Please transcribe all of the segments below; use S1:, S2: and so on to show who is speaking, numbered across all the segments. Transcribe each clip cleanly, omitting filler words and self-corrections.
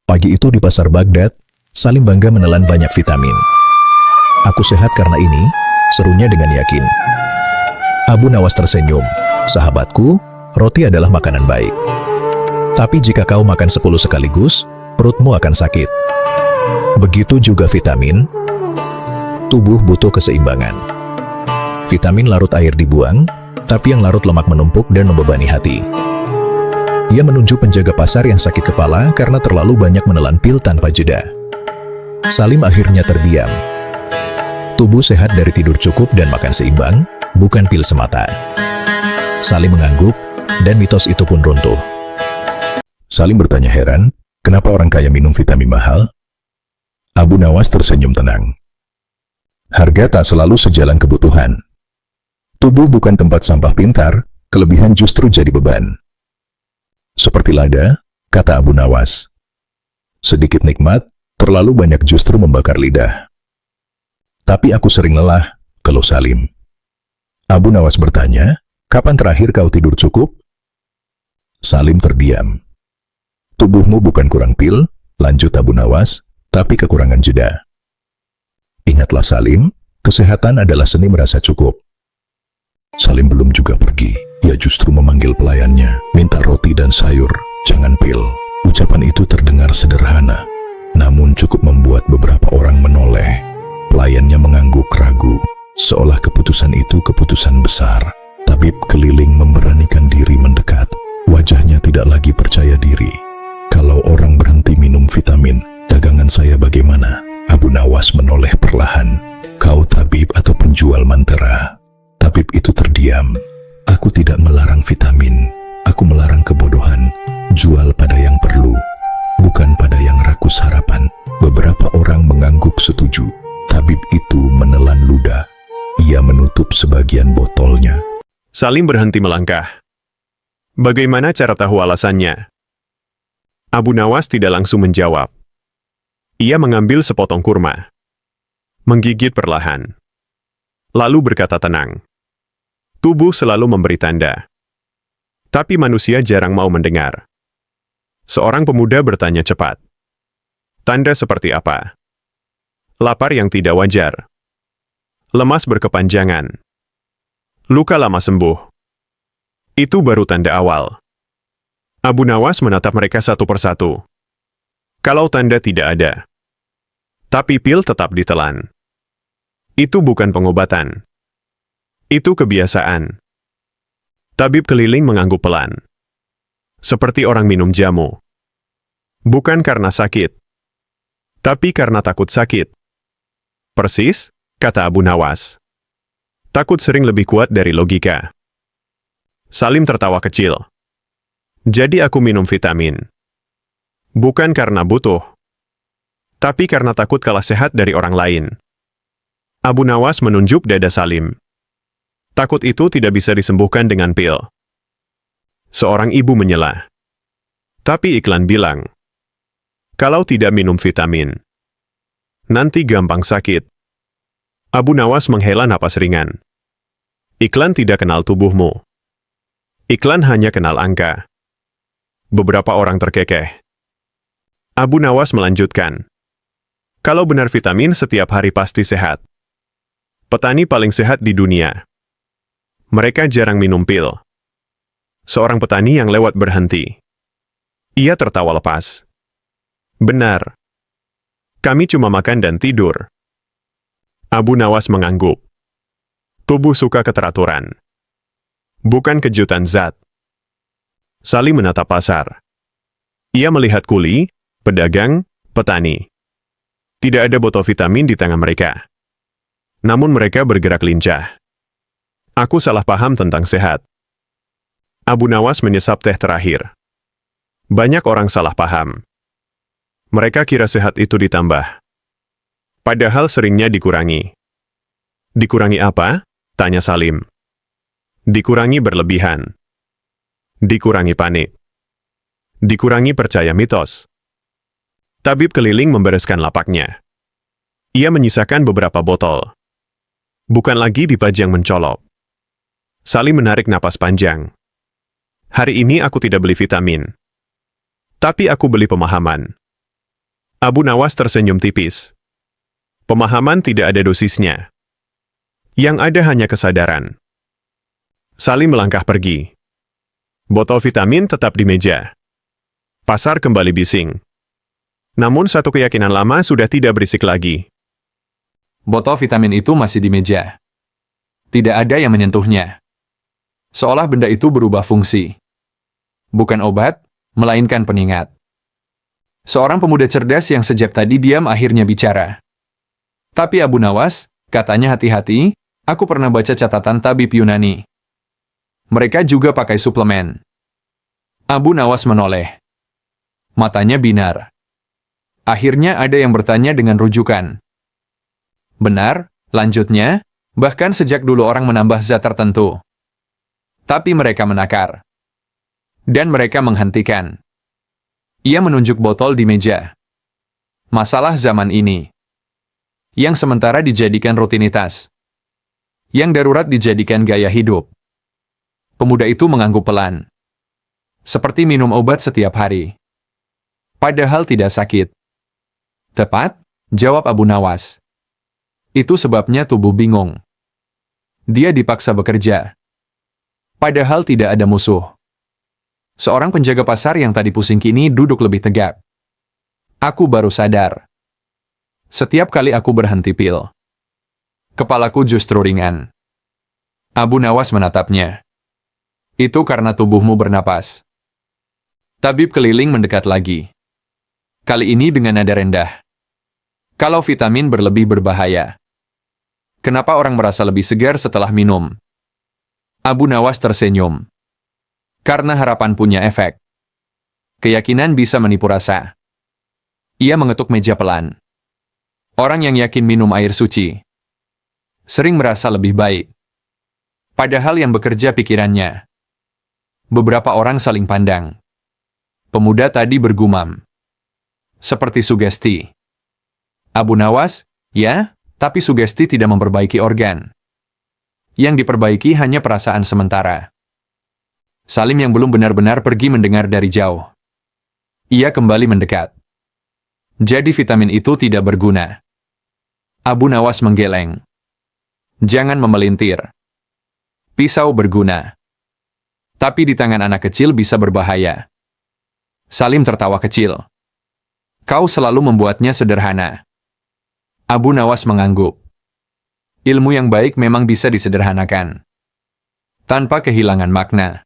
S1: Pagi itu di pasar Baghdad, Salim bangga menelan banyak vitamin. Aku sehat karena ini, serunya dengan yakin. Abu Nawas tersenyum. Sahabatku, roti adalah makanan baik. Tapi jika kau makan 10 sekaligus, perutmu akan sakit. Begitu juga vitamin. Tubuh butuh keseimbangan. Vitamin larut air dibuang, tapi yang larut lemak menumpuk dan membebani hati. Ia menunjuk penjaga pasar yang sakit kepala karena terlalu banyak menelan pil tanpa jeda. Salim akhirnya terdiam. Tubuh sehat dari tidur cukup dan makan seimbang, bukan pil semata. Salim mengangguk, dan mitos itu pun runtuh.
S2: Salim bertanya heran, kenapa orang kaya minum vitamin mahal? Abu Nawas tersenyum tenang. Harga tak selalu sejalan kebutuhan. Tubuh bukan tempat sampah pintar, kelebihan justru jadi beban. Seperti lada, kata Abu Nawas. Sedikit nikmat, terlalu banyak justru membakar lidah. Tapi aku sering lelah, keluh Salim. Abu Nawas bertanya, kapan terakhir kau tidur cukup? Salim terdiam. Tubuhmu bukan kurang pil, lanjut Abu Nawas, tapi kekurangan jeda. Ingatlah Salim, kesehatan adalah seni merasa cukup. Salim belum juga pergi, ia justru memanggil pelayannya, minta roti dan sayur, jangan pil. Ucapan itu terdengar sederhana, namun cukup membuat beberapa orang menoleh. Pelayannya mengangguk ragu, seolah keputusan itu keputusan besar. Tabib keliling memberanikan diri mendekat, wajahnya tidak lagi percaya diri. Kalau orang berhenti minum vitamin, dagangan saya bagaimana? Abu Nawas menoleh perlahan. Kau tabib atau penjual mantera? Tabib itu terdiam. Aku tidak melarang vitamin, aku melarang kebodohan. Jual pada yang perlu, bukan pada yang rakus harapan. Beberapa orang mengangguk setuju. Tabib itu menelan ludah. Ia menutup sebagian botolnya.
S3: Salim berhenti melangkah. Bagaimana cara tahu alasannya? Abu Nawas tidak langsung menjawab. Ia mengambil sepotong kurma. Menggigit perlahan. Lalu berkata tenang. Tubuh selalu memberi tanda. Tapi manusia jarang mau mendengar. Seorang pemuda bertanya cepat. Tanda seperti apa? Lapar yang tidak wajar. Lemas berkepanjangan. Luka lama sembuh. Itu baru tanda awal. Abu Nawas menatap mereka satu persatu. Kalau tanda tidak ada, tapi pil tetap ditelan. Itu bukan pengobatan. Itu kebiasaan. Tabib keliling mengangguk pelan. Seperti orang minum jamu. Bukan karena sakit, tapi karena takut sakit. Persis, kata Abu Nawas. Takut sering lebih kuat dari logika. Salim tertawa kecil. Jadi aku minum vitamin. Bukan karena butuh, tapi karena takut kalah sehat dari orang lain. Abu Nawas menunjuk dada Salim. Takut itu tidak bisa disembuhkan dengan pil. Seorang ibu menyela. Tapi iklan bilang, kalau tidak minum vitamin, nanti gampang sakit. Abu Nawas menghela napas ringan. Iklan tidak kenal tubuhmu. Iklan hanya kenal angka. Beberapa orang terkekeh. Abu Nawas melanjutkan. Kalau benar vitamin setiap hari pasti sehat. Petani paling sehat di dunia. Mereka jarang minum pil. Seorang petani yang lewat berhenti. Ia tertawa lepas. Benar. Kami cuma makan dan tidur. Abu Nawas mengangguk. Tubuh suka keteraturan. Bukan kejutan zat. Salim menatap pasar. Ia melihat kuli, pedagang, petani. Tidak ada botol vitamin di tangan mereka. Namun mereka bergerak lincah. Aku salah paham tentang sehat. Abu Nawas menyesap teh terakhir. Banyak orang salah paham. Mereka kira sehat itu ditambah. Padahal seringnya dikurangi. Dikurangi apa? Tanya Salim. Dikurangi berlebihan. Dikurangi panik. Dikurangi percaya mitos. Tabib keliling membereskan lapaknya. Ia menyisakan beberapa botol. Bukan lagi pipa yang mencolok. Salim menarik napas panjang. Hari ini aku tidak beli vitamin. Tapi aku beli pemahaman. Abu Nawas tersenyum tipis. Pemahaman tidak ada dosisnya. Yang ada hanya kesadaran. Salim melangkah pergi. Botol vitamin tetap di meja. Pasar kembali bising. Namun satu keyakinan lama sudah tidak berisik lagi.
S4: Botol vitamin itu masih di meja. Tidak ada yang menyentuhnya. Seolah benda itu berubah fungsi. Bukan obat, melainkan pengingat. Seorang pemuda cerdas yang sejak tadi diam akhirnya bicara. Tapi Abu Nawas, katanya hati-hati, aku pernah baca catatan tabib Yunani. Mereka juga pakai suplemen. Abu Nawas menoleh. Matanya binar. Akhirnya ada yang bertanya dengan rujukan. Benar, lanjutnya, bahkan sejak dulu orang menambah zat tertentu. Tapi mereka menakar. Dan mereka menghentikan. Ia menunjuk botol di meja. Masalah zaman ini. Yang sementara dijadikan rutinitas. Yang darurat dijadikan gaya hidup. Pemuda itu mengangguk pelan. Seperti minum obat setiap hari. Padahal tidak sakit. Tepat, jawab Abu Nawas. Itu sebabnya tubuh bingung. Dia dipaksa bekerja. Padahal tidak ada musuh. Seorang penjaga pasar yang tadi pusing kini duduk lebih tegak. Aku baru sadar. Setiap kali aku berhenti pil, kepalaku justru ringan. Abu Nawas menatapnya. Itu karena tubuhmu bernapas. Tabib keliling mendekat lagi. Kali ini dengan nada rendah. Kalau vitamin berlebih berbahaya. Kenapa orang merasa lebih segar setelah minum? Abu Nawas tersenyum. Karena harapan punya efek. Keyakinan bisa menipu rasa. Ia mengetuk meja pelan. Orang yang yakin minum air suci sering merasa lebih baik. Padahal yang bekerja pikirannya. Beberapa orang saling pandang. Pemuda tadi bergumam. Seperti sugesti. Abu Nawas, ya, tapi sugesti tidak memperbaiki organ. Yang diperbaiki hanya perasaan sementara. Salim yang belum benar-benar pergi mendengar dari jauh. Ia kembali mendekat. Jadi vitamin itu tidak berguna. Abu Nawas menggeleng. Jangan memelintir. Pisau berguna. Tapi di tangan anak kecil bisa berbahaya. Salim tertawa kecil. Kau selalu membuatnya sederhana. Abu Nawas mengangguk. Ilmu yang baik memang bisa disederhanakan. Tanpa kehilangan makna.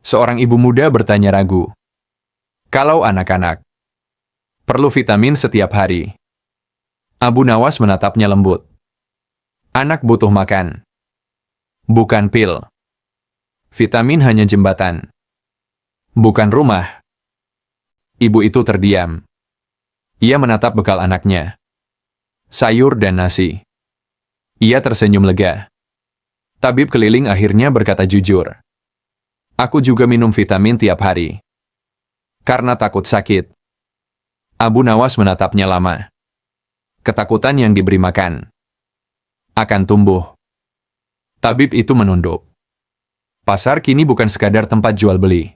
S4: Seorang ibu muda bertanya ragu. Kalau anak-anak perlu vitamin setiap hari. Abu Nawas menatapnya lembut. Anak butuh makan. Bukan pil. Vitamin hanya jembatan. Bukan rumah. Ibu itu terdiam. Ia menatap bekal anaknya. Sayur dan nasi. Ia tersenyum lega. Tabib keliling akhirnya berkata jujur. Aku juga minum vitamin tiap hari. Karena takut sakit. Abu Nawas menatapnya lama. Ketakutan yang diberi makan akan tumbuh. Tabib itu menunduk. Pasar kini bukan sekadar tempat jual beli.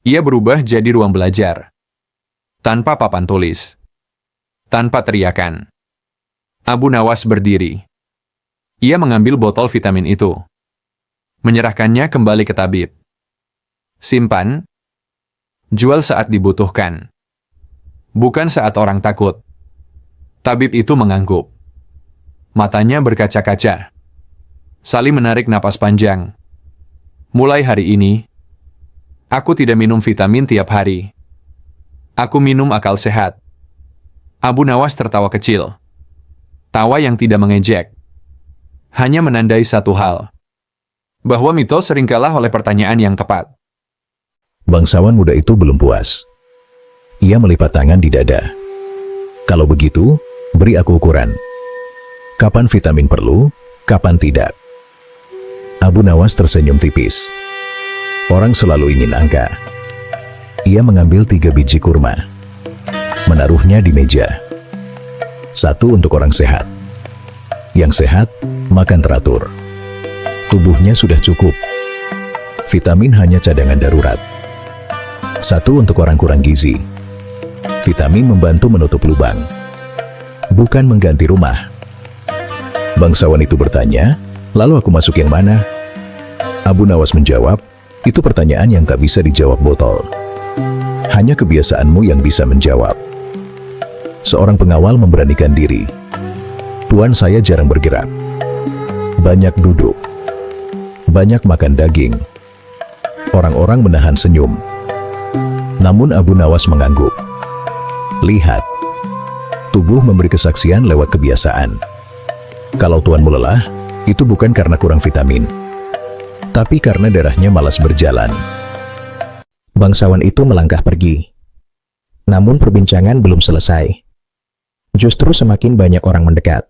S4: Ia berubah jadi ruang belajar. Tanpa papan tulis. Tanpa teriakan. Abu Nawas berdiri. Ia mengambil botol vitamin itu. Menyerahkannya kembali ke tabib. Simpan. Jual saat dibutuhkan. Bukan saat orang takut. Tabib itu mengangguk. Matanya berkaca-kaca. Salim menarik napas panjang. Mulai hari ini, aku tidak minum vitamin tiap hari. Aku minum akal sehat. Abu Nawas tertawa kecil. Tawa yang tidak mengejek. Hanya menandai satu hal. Bahwa mitos sering kalah oleh pertanyaan yang tepat.
S1: Bangsawan muda itu belum puas. Ia melipat tangan di dada. Kalau begitu, beri aku ukuran. Kapan vitamin perlu, kapan tidak. Abu Nawas tersenyum tipis. Orang selalu ingin angka. Ia mengambil 3 biji kurma. Menaruhnya di meja. 1 untuk orang sehat. Yang sehat, makan teratur. Tubuhnya sudah cukup. Vitamin hanya cadangan darurat. 1 untuk orang kurang gizi. Vitamin membantu menutup lubang, bukan mengganti rumah. Bangsawan itu bertanya, lalu aku masuk yang mana? Abu Nawas menjawab, itu pertanyaan yang tak bisa dijawab botol. Hanya kebiasaanmu yang bisa menjawab. Seorang pengawal memberanikan diri. Tuan, saya jarang bergerak. Banyak duduk. Banyak makan daging. Orang-orang menahan senyum. Namun Abu Nawas mengangguk. Lihat. Tubuh memberi kesaksian lewat kebiasaan. Kalau tuanmu lelah, itu bukan karena kurang vitamin, tapi karena darahnya malas berjalan. Bangsawan itu melangkah pergi. Namun perbincangan belum selesai. Justru semakin banyak orang mendekat.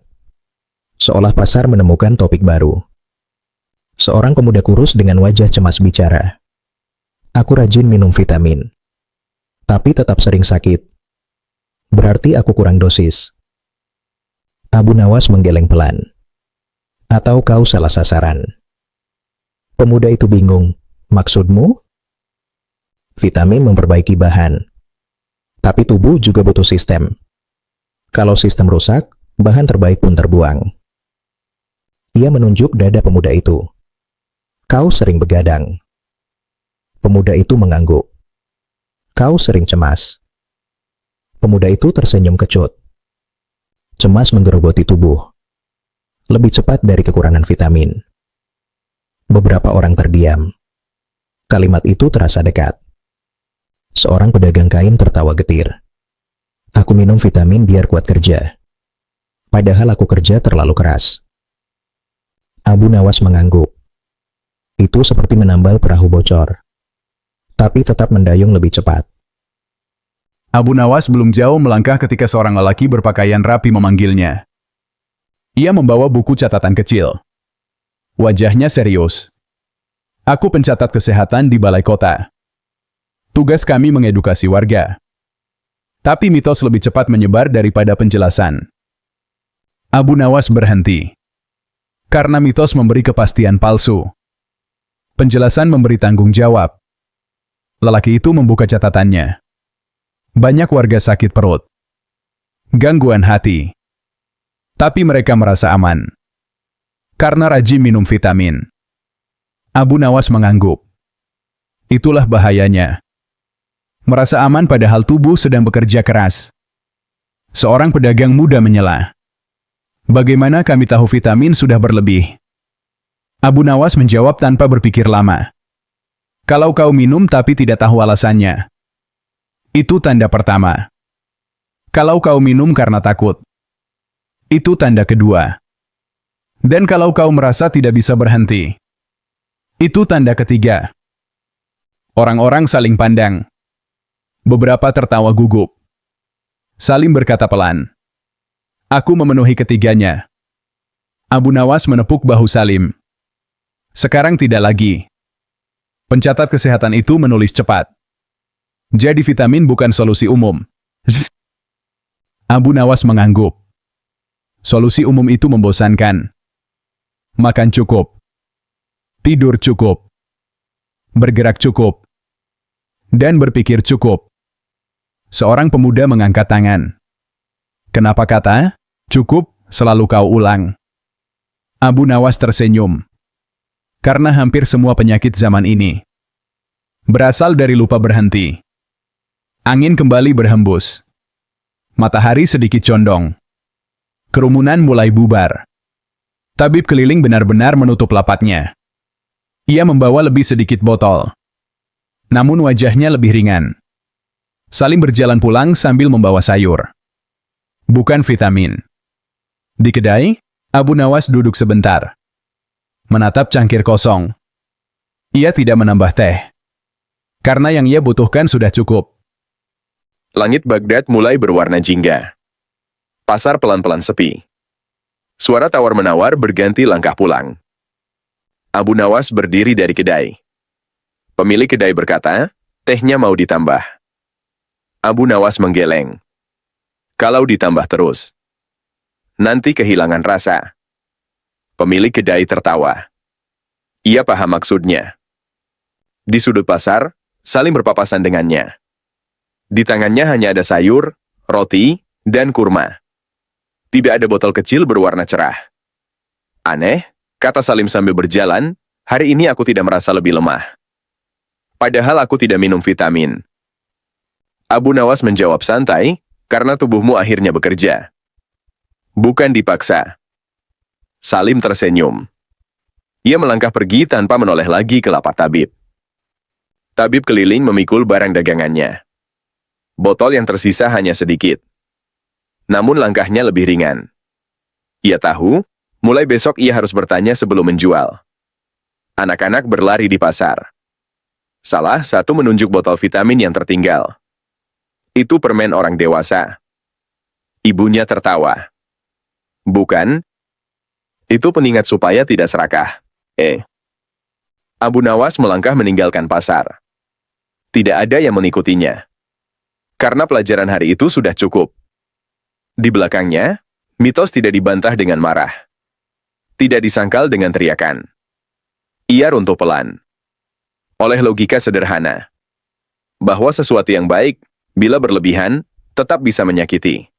S1: Seolah pasar menemukan topik baru. Seorang pemuda kurus dengan wajah cemas bicara. Aku rajin minum vitamin, tapi tetap sering sakit. Berarti aku kurang dosis. Abu Nawas menggeleng pelan. Atau kau salah sasaran? Pemuda itu bingung. Maksudmu? Vitamin memperbaiki bahan. Tapi tubuh juga butuh sistem. Kalau sistem rusak, bahan terbaik pun terbuang. Ia menunjuk dada pemuda itu. Kau sering begadang. Pemuda itu mengangguk. Kau sering cemas. Pemuda itu tersenyum kecut. Cemas menggerogoti tubuh. Lebih cepat dari kekurangan vitamin. Beberapa orang terdiam. Kalimat itu terasa dekat. Seorang pedagang kain tertawa getir. Aku minum vitamin biar kuat kerja. Padahal aku kerja terlalu keras. Abu Nawas mengangguk. Itu seperti menambal perahu bocor. Tapi tetap mendayung lebih cepat.
S5: Abu Nawas belum jauh melangkah ketika seorang lelaki berpakaian rapi memanggilnya. Ia membawa buku catatan kecil. Wajahnya serius. Aku pencatat kesehatan di balai kota. Tugas kami mengedukasi warga. Tapi mitos lebih cepat menyebar daripada penjelasan. Abu Nawas berhenti. Karena mitos memberi kepastian palsu. Penjelasan memberi tanggung jawab. Lelaki itu membuka catatannya. Banyak warga sakit perut. Gangguan hati. Tapi mereka merasa aman. Karena rajin minum vitamin. Abu Nawas mengangguk. Itulah bahayanya. Merasa aman padahal tubuh sedang bekerja keras. Seorang pedagang muda menyela. Bagaimana kami tahu vitamin sudah berlebih? Abu Nawas menjawab tanpa berpikir lama. Kalau kau minum tapi tidak tahu alasannya. Itu tanda pertama. Kalau kau minum karena takut. Itu tanda kedua. Dan kalau kau merasa tidak bisa berhenti. Itu tanda ketiga. Orang-orang saling pandang. Beberapa tertawa gugup. Salim berkata pelan. Aku memenuhi ketiganya. Abu Nawas menepuk bahu Salim. Sekarang tidak lagi. Pencatat kesehatan itu menulis cepat. Jadi vitamin bukan solusi umum. Abu Nawas mengangguk. Solusi umum itu membosankan. Makan cukup. Tidur cukup. Bergerak cukup. Dan berpikir cukup. Seorang pemuda mengangkat tangan. Kenapa kata, cukup, selalu kau ulang? Abu Nawas tersenyum. Karena hampir semua penyakit zaman ini berasal dari lupa berhenti. Angin kembali berhembus. Matahari sedikit condong. Kerumunan mulai bubar. Tabib keliling benar-benar menutup lapatnya. Ia membawa lebih sedikit botol. Namun wajahnya lebih ringan. Salim berjalan pulang sambil membawa sayur. Bukan vitamin. Di kedai, Abu Nawas duduk sebentar. Menatap cangkir kosong. Ia tidak menambah teh. Karena yang ia butuhkan sudah cukup.
S6: Langit Baghdad mulai berwarna jingga. Pasar pelan-pelan sepi. Suara tawar-menawar berganti langkah pulang. Abu Nawas berdiri dari kedai. Pemilik kedai berkata, tehnya mau ditambah. Abu Nawas menggeleng. Kalau ditambah terus, nanti kehilangan rasa. Pemilik kedai tertawa. Ia paham maksudnya. Di sudut pasar, Salim berpapasan dengannya. Di tangannya hanya ada sayur, roti, dan kurma. Tidak ada botol kecil berwarna cerah. Aneh, kata Salim sambil berjalan, hari ini aku tidak merasa lebih lemah. Padahal aku tidak minum vitamin. Abu Nawas menjawab santai, karena tubuhmu akhirnya bekerja. Bukan dipaksa. Salim tersenyum. Ia melangkah pergi tanpa menoleh lagi ke lapak tabib. Tabib keliling memikul barang dagangannya. Botol yang tersisa hanya sedikit. Namun langkahnya lebih ringan. Ia tahu, mulai besok ia harus bertanya sebelum menjual. Anak-anak berlari di pasar. Salah satu menunjuk botol vitamin yang tertinggal. Itu permen orang dewasa. Ibunya tertawa. Bukan. Itu pengingat supaya tidak serakah. Abu Nawas melangkah meninggalkan pasar. Tidak ada yang mengikutinya. Karena pelajaran hari itu sudah cukup. Di belakangnya, mitos tidak dibantah dengan marah. Tidak disangkal dengan teriakan. Ia runtuh pelan. Oleh logika sederhana. Bahwa sesuatu yang baik, bila berlebihan, tetap bisa menyakiti.